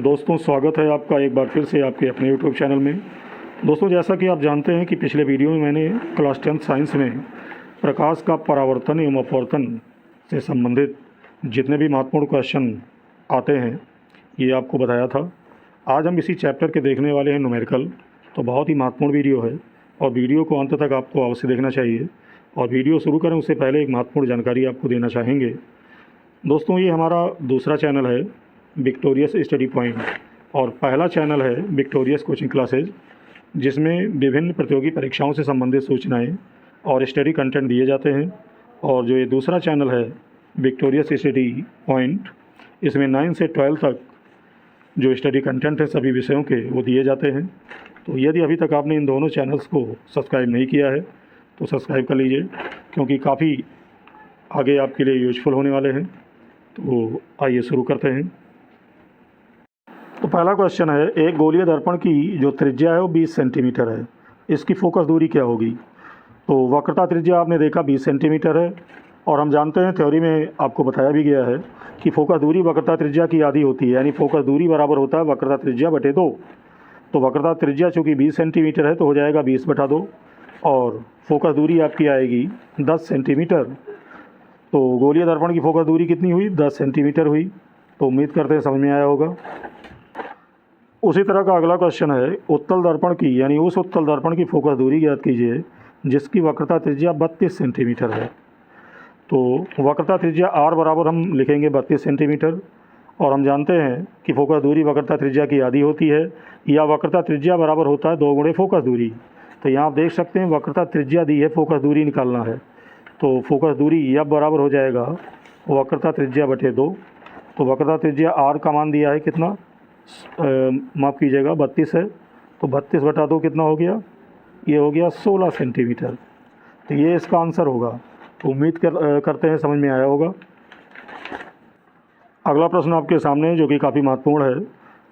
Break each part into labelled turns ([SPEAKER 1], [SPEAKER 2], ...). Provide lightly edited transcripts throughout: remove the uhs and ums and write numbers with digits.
[SPEAKER 1] दोस्तों, स्वागत है आपका एक बार फिर से आपके अपने यूट्यूब चैनल में। दोस्तों, जैसा कि आप जानते हैं कि पिछले वीडियो में मैंने क्लास 10th साइंस में प्रकाश का परावर्तन एवं अपवर्तन से संबंधित जितने भी महत्वपूर्ण क्वेश्चन आते हैं ये आपको बताया था। आज हम इसी चैप्टर के देखने वाले हैं न्यूमेरिकल। तो बहुत ही महत्वपूर्ण वीडियो है और वीडियो को अंत तक आपको अवश्य देखना चाहिए। और वीडियो शुरू करें उससे पहले एक महत्वपूर्ण जानकारी आपको देना चाहेंगे। दोस्तों, ये हमारा दूसरा चैनल है विक्टोरियस स्टडी पॉइंट और पहला चैनल है विक्टोरियस कोचिंग क्लासेज, जिसमें विभिन्न प्रतियोगी परीक्षाओं से संबंधित सूचनाएं और स्टडी कंटेंट दिए जाते हैं। और जो ये दूसरा चैनल है विक्टोरियस स्टडी पॉइंट, इसमें 9 से 12 तक जो स्टडी कंटेंट है सभी विषयों के वो दिए जाते हैं। तो यदि अभी तक आपने इन दोनों चैनल्स को सब्सक्राइब नहीं किया है तो सब्सक्राइब कर लीजिए, क्योंकि काफ़ी आगे आपके लिए यूजफुल होने वाले हैं। तो आइए शुरू करते हैं। तो पहला क्वेश्चन है, एक गोलीय दर्पण की जो त्रिज्या है वो 20 सेंटीमीटर है, इसकी फोकस दूरी क्या होगी? तो वक्रता त्रिज्या आपने देखा 20 सेंटीमीटर है और हम जानते हैं थ्योरी में आपको बताया भी गया है कि फोकस दूरी वक्रता त्रिज्या की आधी होती है, यानी फोकस दूरी बराबर होता है वक्रता त्रिज्या बटे 2। तो वक्रता त्रिज्या चूँकि 20 सेंटीमीटर है तो हो जाएगा 20 बटा 2 और फोकस दूरी आपकी आएगी 10 सेंटीमीटर। तो गोलीय दर्पण की फोकस दूरी कितनी हुई? 10 सेंटीमीटर हुई। तो उम्मीद करते हैं समझ में आया होगा। उसी तरह का अगला क्वेश्चन है, उत्तल दर्पण की यानी उस उत्तल दर्पण की फोकस दूरी ज्ञात कीजिए जिसकी वक्रता त्रिज्या 32 सेंटीमीटर है। तो वक्रता त्रिज्या r बराबर हम लिखेंगे 32 सेंटीमीटर और हम जानते हैं कि फोकस दूरी वक्रता त्रिज्या की आधी होती है, या वक्रता त्रिज्या बराबर होता है 2 गुणे फोकस दूरी। तो यहाँ आप देख सकते हैं वक्रता त्रिज्या दी है, फोकस दूरी निकालना है। तो फोकस दूरी यह बराबर हो जाएगा वक्रता त्रिज्या बटे 2। तो वक्रता त्रिज्या r का मान दिया है कितना, माफ़ कीजिएगा 32 है। तो 32 बटा 2 कितना हो गया? ये हो गया 16 सेंटीमीटर। तो ये इसका आंसर होगा। तो उम्मीद करते हैं समझ में आया होगा। अगला प्रश्न आपके सामने है जो कि काफ़ी महत्वपूर्ण है।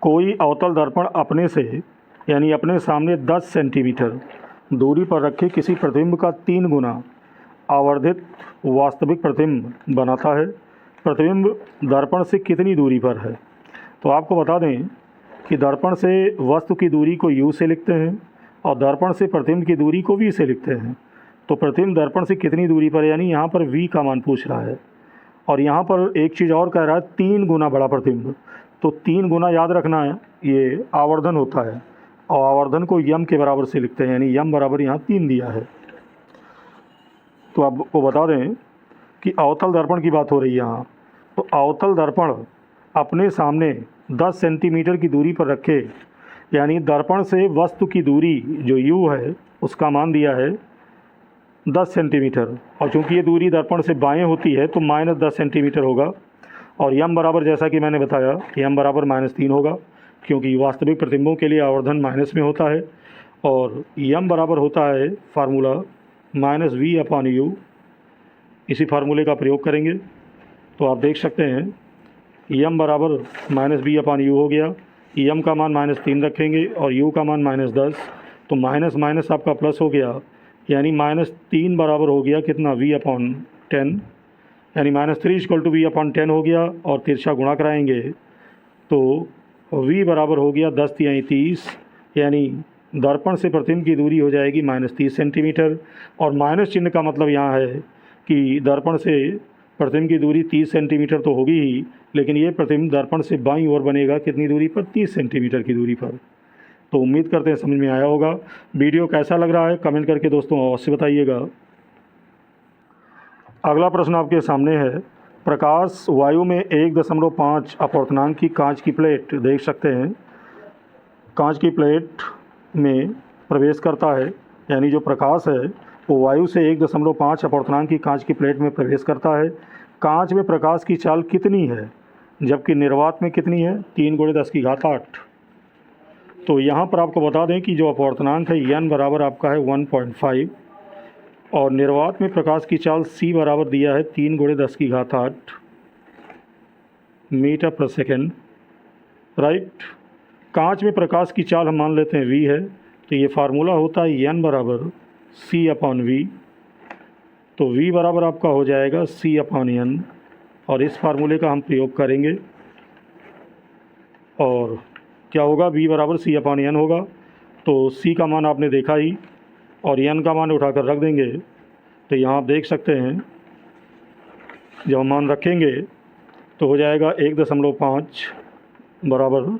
[SPEAKER 1] कोई अवतल दर्पण अपने से यानी अपने सामने 10 सेंटीमीटर दूरी पर रखे किसी प्रतिबिंब का 3 गुना आवर्धित वास्तविक प्रतिबिंब बनाता है। प्रतिबिंब दर्पण से कितनी दूरी पर है? तो आपको बता दें कि दर्पण से वस्तु की दूरी को u से लिखते हैं और दर्पण से प्रतिबिंब की दूरी को v से लिखते हैं। तो प्रतिबिंब दर्पण से कितनी दूरी पर, यानी यहाँ पर v का मान पूछ रहा है और यहाँ पर एक चीज़ और कह रहा है 3 गुना बड़ा प्रतिबिंब। तो 3 गुना याद रखना है, ये आवर्धन होता है और आवर्धन को यम के बराबर से लिखते हैं, यानी यम बराबर यहाँ 3 दिया है। तो आपको बता दें कि अवतल दर्पण की बात हो रही है यहाँ। तो अवतल दर्पण अपने सामने 10 सेंटीमीटर की दूरी पर रखे, यानी दर्पण से वस्तु की दूरी जो u है उसका मान दिया है 10 सेंटीमीटर और चूंकि ये दूरी दर्पण से बाएं होती है तो -10 सेंटीमीटर होगा। और यम बराबर, जैसा कि मैंने बताया, यम बराबर -3 होगा, क्योंकि वास्तविक प्रतिबिंबों के लिए आवर्धन माइनस में होता है। और यम बराबर होता है फार्मूला -v/u। इसी फार्मूले का प्रयोग करेंगे तो आप देख सकते हैं यम बराबर -v/u हो गया। यम का मान -3 रखेंगे और u का मान -10, तो माइनस माइनस आपका प्लस हो गया, यानी -3 बराबर हो गया कितना, v/10, यानी -3 = v/10 हो गया। और तिरछा गुणा कराएंगे तो v बराबर हो गया 10 × 30, यानी दर्पण से प्रतिबिंब की दूरी हो जाएगी -30 सेंटीमीटर। और माइनस चिन्ह का मतलब यहाँ है कि दर्पण से प्रतिबिंब की दूरी 30 सेंटीमीटर तो होगी ही, लेकिन ये प्रतिबिंब दर्पण से बाईं ओर बनेगा कितनी दूरी पर, 30 सेंटीमीटर की दूरी पर। तो उम्मीद करते हैं समझ में आया होगा। वीडियो कैसा लग रहा है कमेंट करके दोस्तों अवश्य बताइएगा। अगला प्रश्न आपके सामने है, प्रकाश वायु में 1.5 अपवर्तनांक की कांच की प्लेट देख सकते हैं, कांच की प्लेट में प्रवेश करता है, यानी जो प्रकाश है वो वायु से 1.5 अपवर्तनांक की कांच की प्लेट में प्रवेश करता है। कांच में प्रकाश की चाल कितनी है जबकि निर्वात में कितनी है? 3 × 10⁸। तो यहाँ पर आपको बता दें कि जो अपवर्तनांक है n बराबर आपका है 1.5 और निर्वात में प्रकाश की चाल c बराबर दिया है 3 × 10⁸ मीटर पर सेकेंड, राइट। कांच में प्रकाश की चाल हम मान लेते हैं v है, तो ये फार्मूला होता है n बराबर c/v। तो v बराबर आपका हो जाएगा c/n और इस फार्मूले का हम प्रयोग करेंगे और क्या होगा, v बराबर c अपान n होगा। तो c का मान आपने देखा ही, और n का मान उठाकर रख देंगे। तो यहाँ आप देख सकते हैं, जब हम मान रखेंगे तो हो जाएगा 1.5 बराबर,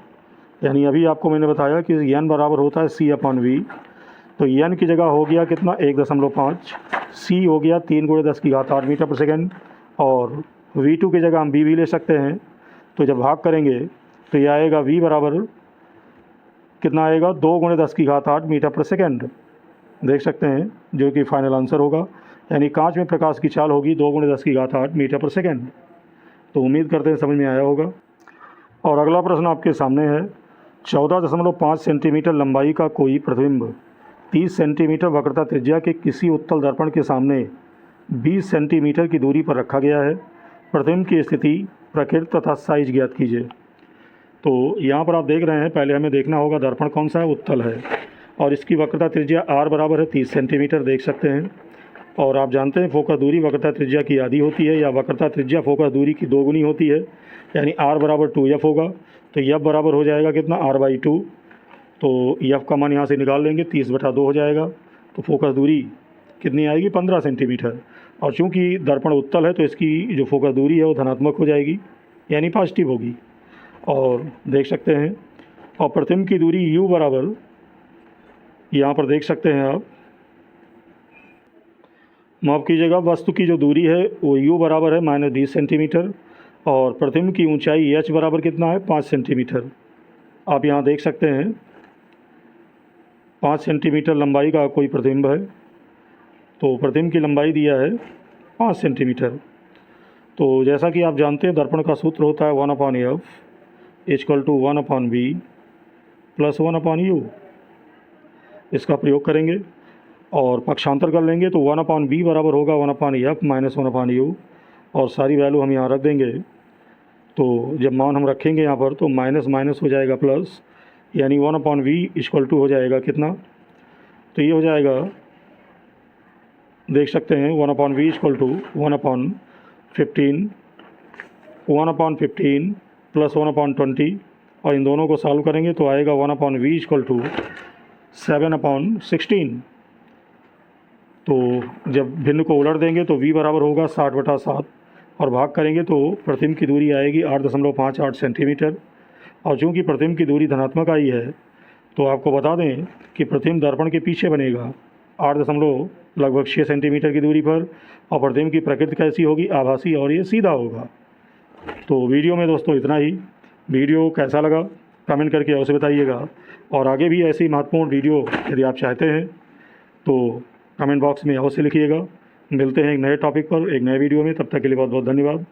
[SPEAKER 1] यानी अभी आपको मैंने बताया कि n बराबर होता है c अपान v। तो n की जगह हो गया कितना, 1.5, c हो गया 3 × 10⁸ मीटर पर सेकेंड, और v2 की जगह हम v भी ले सकते हैं। तो जब भाग करेंगे तो ये आएगा v बराबर कितना आएगा, 2 × 10⁸ मीटर पर सेकेंड। देख सकते हैं, जो कि फाइनल आंसर होगा, यानी कांच में प्रकाश की चाल होगी 2 × 10⁸ मीटर पर सेकेंड। तो उम्मीद करते हैं समझ में आया होगा। और अगला प्रश्न आपके सामने है, 14.5 सेंटीमीटर लंबाई का कोई प्रतिबिंब 30 सेंटीमीटर वक्रता त्रिज्या के किसी उत्तल दर्पण के सामने 20 सेंटीमीटर की दूरी पर रखा गया है। प्रतिबिंब की स्थिति, प्रकृति तथा साइज ज्ञात कीजिए। तो यहाँ पर आप देख रहे हैं, पहले हमें देखना होगा दर्पण कौन सा है, उत्तल है, और इसकी वक्रता त्रिज्या r बराबर है 30 सेंटीमीटर, देख सकते हैं। और आप जानते हैं फोकस दूरी वक्रता त्रिज्या की आधी होती है, या वक्रता त्रिज्या फोकस दूरी की 2 गुनी होती है, यानी r बराबर 2f होगा। तो f बराबर हो जाएगा कितना, r/2। तो f का मान यहाँ से निकाल लेंगे, 30/2 हो जाएगा। तो फोकस दूरी कितनी आएगी, 15 सेंटीमीटर। और चूँकि दर्पण उत्तल है तो इसकी जो फोकस दूरी है वो धनात्मक हो जाएगी, यानी पॉजिटिव होगी। और देख सकते हैं, और प्रतिबिंब की दूरी u बराबर, यहाँ पर देख सकते हैं आप, माफ़ कीजिएगा, वस्तु की जो दूरी है वो u बराबर है -20 सेंटीमीटर, और प्रतिबिंब की ऊंचाई h बराबर कितना है, 5 सेंटीमीटर। आप यहाँ देख सकते हैं 5 सेंटीमीटर लंबाई का कोई प्रतिबिंब है, तो प्रतिबिंब की लंबाई दिया है 5 सेंटीमीटर। तो जैसा कि आप जानते हैं दर्पण का सूत्र होता है 1/f = 1/v + 1/u। इसका प्रयोग करेंगे और पक्षांतर कर लेंगे, तो 1/v बराबर होगा 1/f - 1/u, और सारी वैल्यू हम यहाँ रख देंगे। तो जब मान हम रखेंगे यहाँ पर तो माइनस माइनस हो जाएगा प्लस, यानी 1/v = हो जाएगा कितना, तो ये हो जाएगा, देख सकते हैं 1/v = 1/15 + 1/20, और इन दोनों को सॉल्व करेंगे तो आएगा 1/v = 7/16। तो जब भिन्न को उलट देंगे तो v बराबर होगा 60/7, और भाग करेंगे तो प्रतिबिंब की दूरी आएगी 8.58 सेंटीमीटर। और चूँकि प्रतिबिंब की दूरी धनात्मक आई है तो आपको बता दें कि प्रतिबिंब दर्पण के पीछे बनेगा 8.6 सेंटीमीटर की दूरी पर, और प्रतिबिंब की प्रकृति कैसी होगी, आभासी, और ये सीधा होगा। तो वीडियो में दोस्तों इतना ही। वीडियो कैसा लगा कमेंट करके अवश्य बताइएगा, और आगे भी ऐसी महत्वपूर्ण वीडियो यदि आप चाहते हैं तो कमेंट बॉक्स में अवश्य लिखिएगा। मिलते हैं एक नए टॉपिक पर, एक नए वीडियो में, तब तक के लिए बहुत बहुत धन्यवाद।